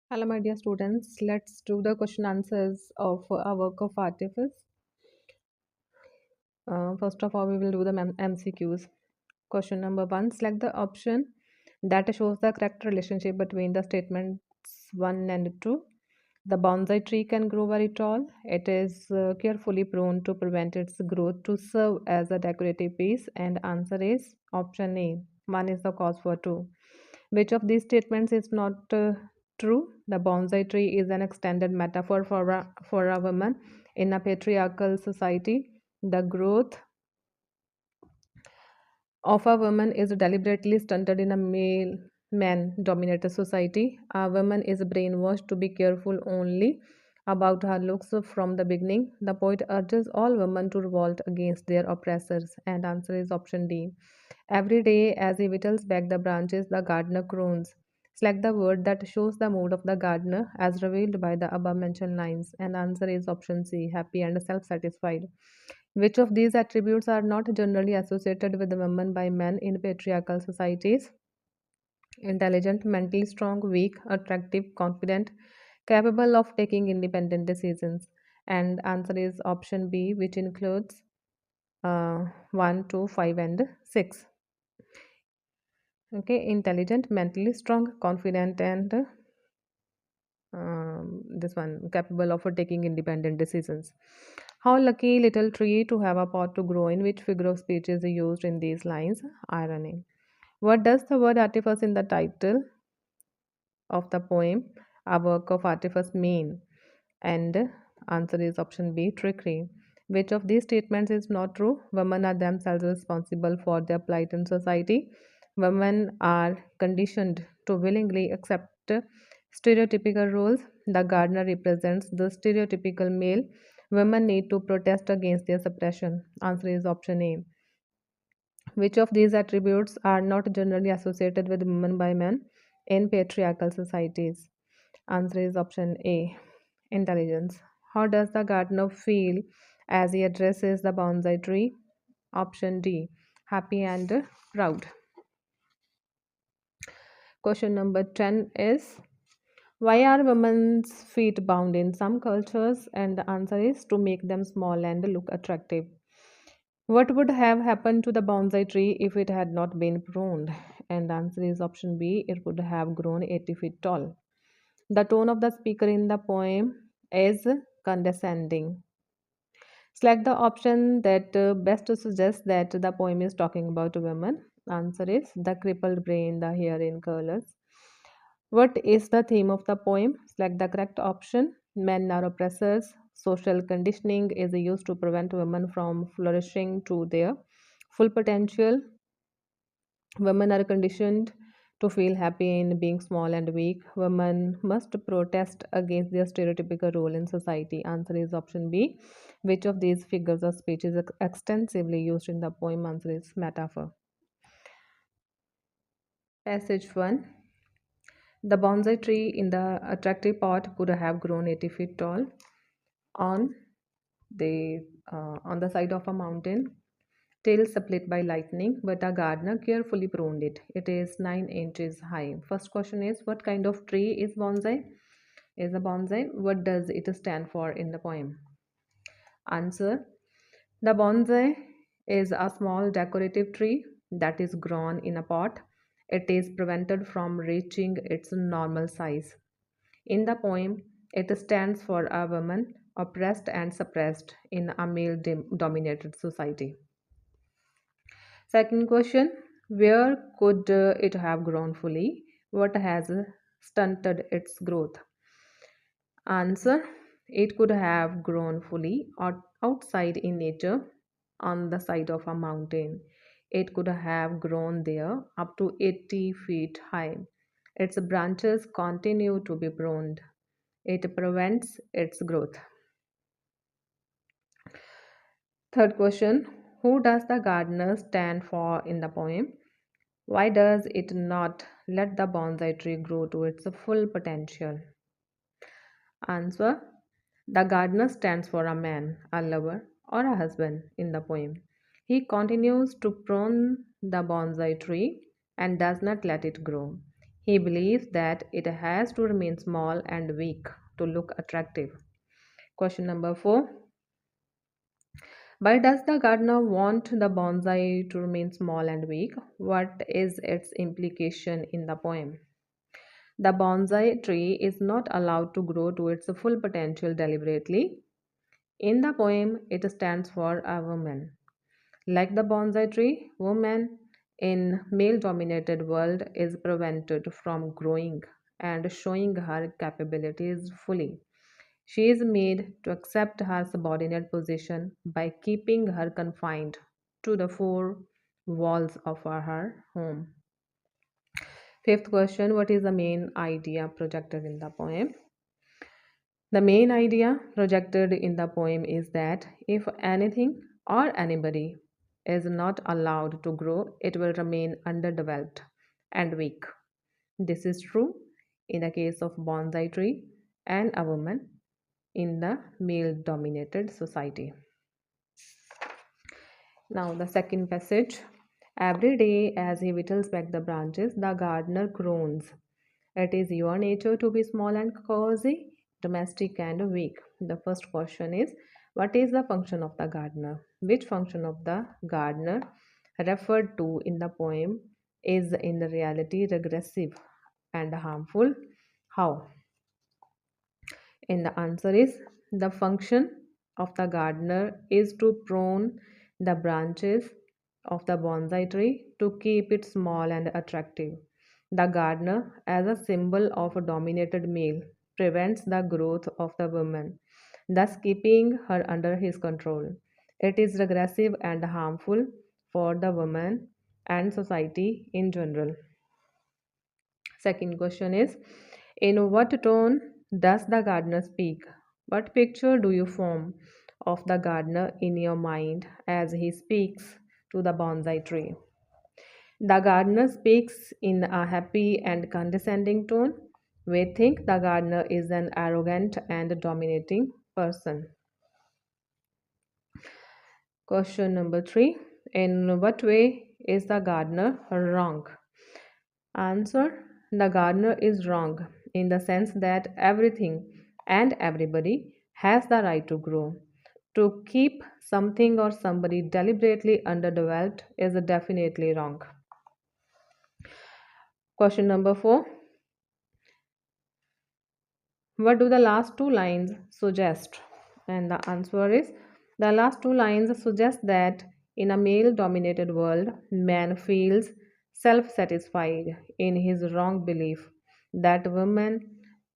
Hello, my dear students. Let's do the question answers of our work of artifice. First of all, we will do the MCQs. Question number one, select the option that shows the correct relationship between the statements 1 and 2. The bonsai tree can grow very tall. It is carefully pruned to prevent its growth to serve as a decorative piece. And answer is option A. One is the cause for two. Which of these statements is not true? The bonsai tree is an extended metaphor for a woman in a patriarchal society. The growth of a woman is deliberately stunted in a male man dominated society. A woman is brainwashed to be careful only about her looks from the beginning. The poet urges all women to revolt against their oppressors, and answer is option D. Every day, as he whittles back the branches, the gardener croons. Select the word that shows the mood of the gardener as revealed by the above mentioned lines, and answer is option C, happy and self satisfied. Which of these attributes are not generally associated with women by men in patriarchal societies? Intelligent, mentally strong, weak, attractive, confident, capable of taking independent decisions. And answer is option B, which includes 1, 2, 5, and 6. Okay, intelligent, mentally strong, confident, and this one capable of taking independent decisions. How lucky little tree to have a pot to grow in. Which figure of speech is used in these lines? Irony. What does the word artifice in the title of the poem A Work of Artifice mean? And answer is option B, trickery. Which of these statements is not true? Women are themselves responsible for their plight in society. Women are conditioned to willingly accept stereotypical roles. The gardener represents the stereotypical male. Women need to protest against their suppression. Answer is option A. Which of these attributes are not generally associated with women by men in patriarchal societies? Answer is option A. Intelligence. How does the gardener feel as he addresses the bonsai tree? Option D. Happy and proud. Question number 10 is, why are women's feet bound in some cultures? And the answer is to make them small and look attractive. What would have happened to the bonsai tree if it had not been pruned? And the answer is option B, it would have grown 80 feet tall. The tone of the speaker in the poem is condescending. Select the option that best suggests that the poem is talking about women. Answer is the crippled brain, the hair in curlers. What is the theme of the poem? Select the correct option. Men are oppressors. Social conditioning is used to prevent women from flourishing to their full potential. Women are conditioned to feel happy in being small and weak. Women must protest against their stereotypical role in society. Answer is option B. Which of these figures of speech is extensively used in the poem? Answer is metaphor. Passage 1. The bonsai tree in the attractive pot could have grown 80 feet tall on on the side of a mountain. Tail split by lightning, but a gardener carefully pruned it. It is 9 inches high. First question is, what kind of tree is bonsai? Is a bonsai? What does it stand for in the poem? Answer. The bonsai is a small decorative tree that is grown in a pot. It is prevented from reaching its normal size. In the poem, it stands for a woman oppressed and suppressed in a male dominated society. Second question, where could it have grown fully? What has stunted its growth? Answer, it could have grown fully outside in nature on the side of a mountain. It could have grown there up to 80 feet high. Its branches continue to be pruned. It prevents its growth. Third question, who does the gardener stand for in the poem? Why does it not let the bonsai tree grow to its full potential? Answer, the gardener stands for a man, a lover, or a husband in the poem. He continues to prune the bonsai tree and does not let it grow. He believes that it has to remain small and weak to look attractive. Question number 4. Why does the gardener want the bonsai to remain small and weak? What is its implication in the poem? The bonsai tree is not allowed to grow to its full potential deliberately. In the poem, it stands for a woman. Like the bonsai tree, woman in male-dominated world is prevented from growing and showing her capabilities fully. She is made to accept her subordinate position by keeping her confined to the four walls of her home. Fifth question. What is the main idea projected in the poem? The main idea projected in the poem is that if anything or anybody is not allowed to grow, it will remain underdeveloped and weak. This is true in the case of bonsai tree and a woman in the male dominated society. Now, the second passage. Every day, as he whittles back the branches, the gardener groans. It is your nature to be small and cozy, domestic and weak. The first question is, what is the function of the gardener? Which function of the gardener referred to in the poem is in reality regressive and harmful? How? And the answer is the function of the gardener is to prune the branches of the bonsai tree to keep it small and attractive. The gardener, as a symbol of a dominated male, prevents the growth of the woman, thus keeping her under his control. It is regressive and harmful for the woman and society in general. Second question is, in what tone does the gardener speak? What picture do you form of the gardener in your mind as he speaks to the bonsai tree? The gardener speaks in a happy and condescending tone. We think the gardener is an arrogant and dominating person. Question number 3. In what way is the gardener wrong? Answer: the gardener is wrong in the sense that everything and everybody has the right to grow. To keep something or somebody deliberately underdeveloped is definitely wrong. Question number 4. What do the last two lines suggest? And the answer is the last two lines suggest that in a male dominated world, man feels self satisfied in his wrong belief that woman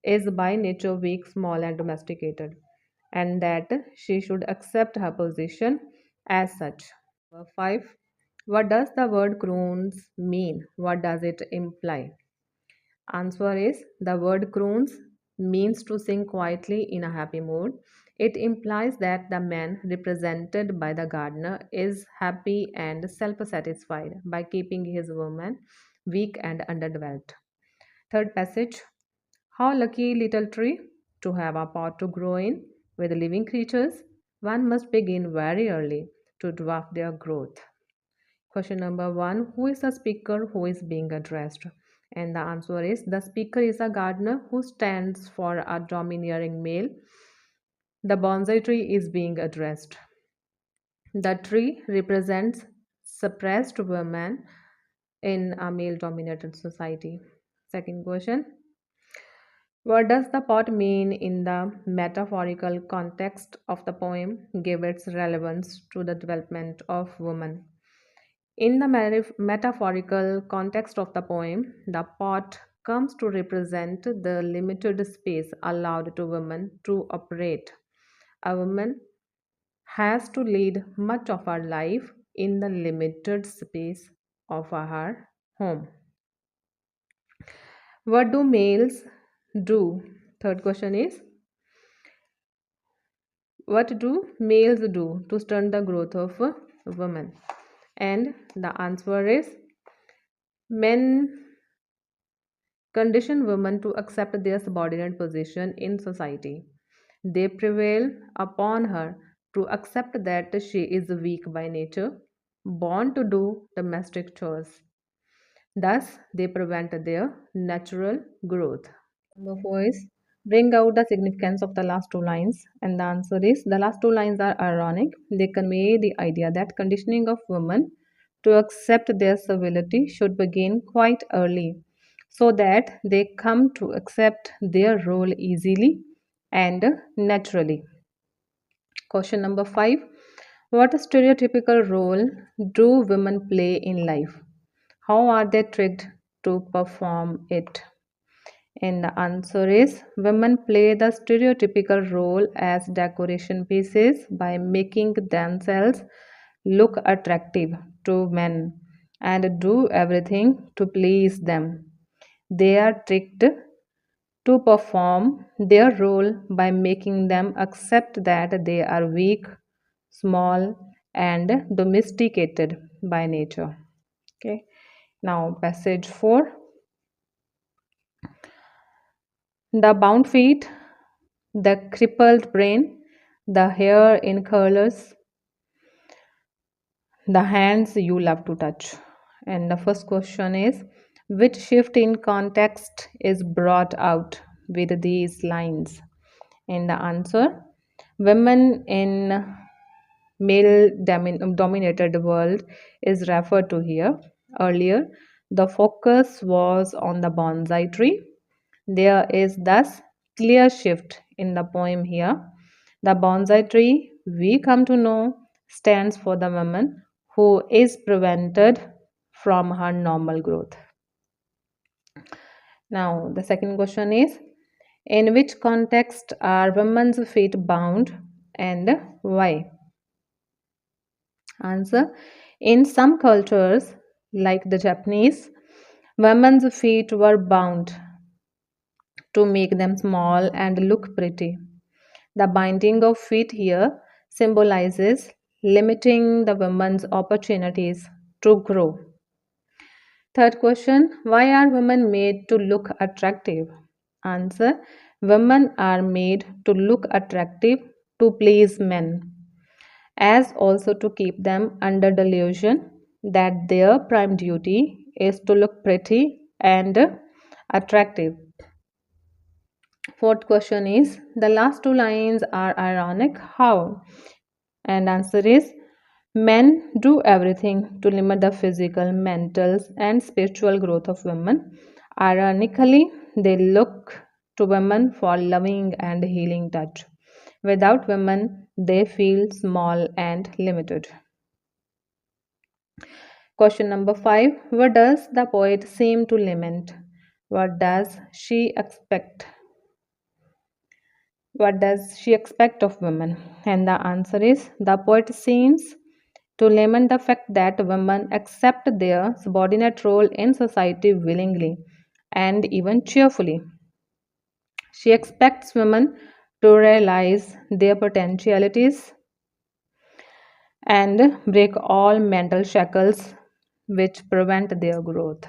is by nature weak, small, and domesticated, and that she should accept her position as such. Number 5. What does the word croons mean? What does it imply? Answer is the word croons means to sing quietly in a happy mood. It implies that the man represented by the gardener is happy and self satisfied by keeping his woman weak and underdeveloped. Third passage. How lucky little tree to have a pot to grow in with living creatures. One must begin very early to dwarf their growth. Question number 1. Who is the speaker who is being addressed? And the answer is the speaker is a gardener who stands for a domineering male. The bonsai tree is being addressed. The tree represents suppressed women in a male dominated society. Second question. What does the pot mean in the metaphorical context of the poem? Give its relevance to the development of woman. In the metaphorical context of the poem, the pot comes to represent the limited space allowed to women to operate. A woman has to lead much of her life in the limited space of her home. What do males do? Third question is, what do males do to stunt the growth of a woman? And the answer is, men condition women to accept their subordinate position in society. They prevail upon her to accept that she is weak by nature, born to do domestic chores. Thus, they prevent their natural growth. Number four is bring out the significance of the last two lines. And the answer is the last two lines are ironic. They convey the idea that conditioning of women to accept their civility should begin quite early so that they come to accept their role easily and naturally. Question number five. What stereotypical role do women play in life? How are they tricked to perform it? And the answer is women play the stereotypical role as decoration pieces by making themselves look attractive to men and do everything to please them. They are tricked to perform their role by making them accept that they are weak, small, and domesticated by nature. Okay. Now, passage 4. The bound feet, the crippled brain, the hair in curlers, the hands you love to touch. And the first question is which shift in context is brought out with these lines? And the answer women in male dominated world is referred to here. Earlier, the focus was on the bonsai tree. There is thus clear shift in the poem here. The bonsai tree we come to know stands for the woman who is prevented from her normal growth. Now, the second question is in which context are women's feet bound and why? Answer in some cultures, like the Japanese, women's feet were bound to make them small and look pretty. The binding of feet here symbolizes limiting the woman's opportunities to grow. Third question why are women made to look attractive? Answer women are made to look attractive to please men, as also to keep them under delusion that their prime duty is to look pretty and attractive. Fourth question is the last two lines are ironic. How? And answer is men do everything to limit the physical, mental, and spiritual growth of women. Ironically, they look to women for loving and healing touch. Without women, they feel small and limited. Question number 5. What does the poet seem to lament? What does she expect? What does she expect of women? And the answer is the poet seems to lament the fact that women accept their subordinate role in society willingly and even cheerfully. She expects women to realize their potentialities and break all mental shackles which prevent their growth.